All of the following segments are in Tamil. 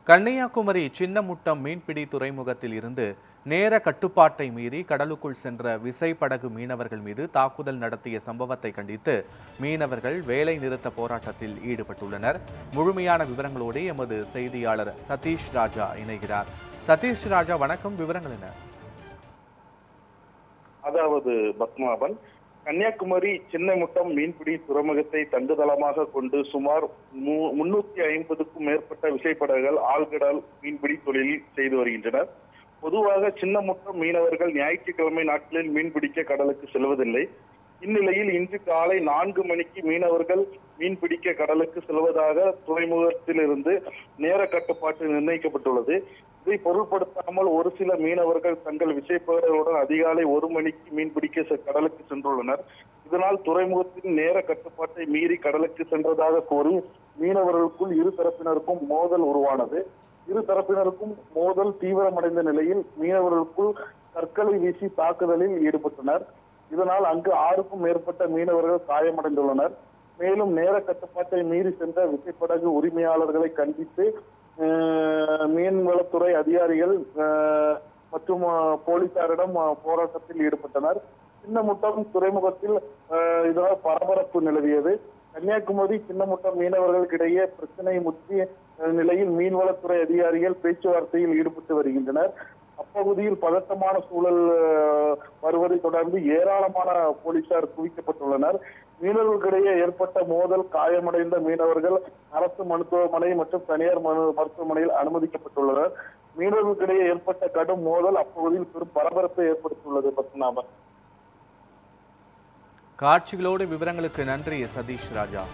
கன்னியாகுமரி சின்னமுட்டம் மீன்பிடி துறைமுகத்தில் இருந்து நேர கட்டுப்பாட்டை மீறி கடலுக்குள் சென்ற விசைப்படகு மீனவர்கள் மீது தாக்குதல் நடத்திய சம்பவத்தை கண்டித்து மீனவர்கள் வேலை நிறுத்த போராட்டத்தில் ஈடுபட்டுள்ளனர். முழுமையான விவரங்களோடு எமது செய்தியாளர் சதீஷ் ராஜா இணைகிறார். சதீஷ் ராஜா, வணக்கம். விவரங்கள் என்ன? அதாவது பத்மாபன், கன்னியாகுமரி சின்னமுட்டம் மீன்பிடி துறைமுகத்தை தங்குதளமாக கொண்டு சுமார் 350க்கும் மேற்பட்ட விசைப்படகுகள் ஆழ்கடல் மீன்பிடி தொழிலில் செய்து வருகின்றனர். பொதுவாக சின்னமுட்டம் மீனவர்கள் ஞாயிற்றுக்கிழமை நாட்களில் மீன்பிடிக்க கடலுக்கு செல்வதில்லை. இந்நிலையில் இன்று காலை 4 மணிக்கு மீனவர்கள் மீன்பிடிக்க கடலுக்கு செல்வதாக துறைமுகத்தில் இருந்து நேர கட்டுப்பாட்டு நிர்ணயிக்கப்பட்டுள்ளது. இதை பொருட்படுத்தாமல் ஒரு சில மீனவர்கள் தங்கள் விசைப்படகுகளுடன் அதிகாலை 1 மணிக்கு மீன்பிடிக்க கடலுக்கு சென்றுள்ளனர். இதனால் துறைமுகத்தின் நேர கட்டுப்பாட்டை மீறி கடலுக்கு சென்றதாக கூறி மீனவர்களுக்குள் இரு தரப்பினருக்கும் மோதல் உருவானது. இரு தரப்பினருக்கும் மோதல் தீவிரமடைந்த நிலையில் மீனவர்களுக்குள் கற்களை வீசி தாக்குதலில் ஈடுபட்டனர். இதனால் அங்கு 6க்கும் மேற்பட்ட மீனவர்கள் காயமடைந்துள்ளனர். மேலும் நேர கட்டுப்பாட்டை மீறி சென்ற விசைப்படகு உரிமையாளர்களை கண்டித்து மீன்வளத்துறை அதிகாரிகள் மற்றும் போலீசாரிடம் போராட்டத்தில் ஈடுபட்டனர். சின்னமுட்டம் துறைமுகத்தில் இதனால் பரபரப்பு நிலவியது. கன்னியாகுமரி சின்னமுட்டம் மீனவர்களுக்கிடையே பிரச்சனை முற்றிய நிலையில் மீன்வளத்துறை அதிகாரிகள் பேச்சுவார்த்தையில் ஈடுபட்டு வருகின்றனர். அப்பகுதியில் பதட்டமான சூழல் வருவதை தொடர்ந்து ஏராளமான போலீசார் குவிக்கப்பட்டுள்ளனர். மீனவர்களுக்கிடையே ஏற்பட்ட மோதல் காயமடைந்த மீனவர்கள் அரசு மருத்துவமனை மற்றும் தனியார் மருத்துவமனையில் அனுமதிக்கப்பட்டுள்ளனர். மீனவர்களுக்கிடையே ஏற்பட்ட கடும் மோதல் அப்பகுதியில் பெரும் பரபரப்பை ஏற்படுத்தியுள்ளது. பத்மநாபன், காட்சிகளோடு விவரங்களுக்கு நன்றி சதீஷ் ராஜா.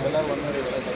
எல்லாரும்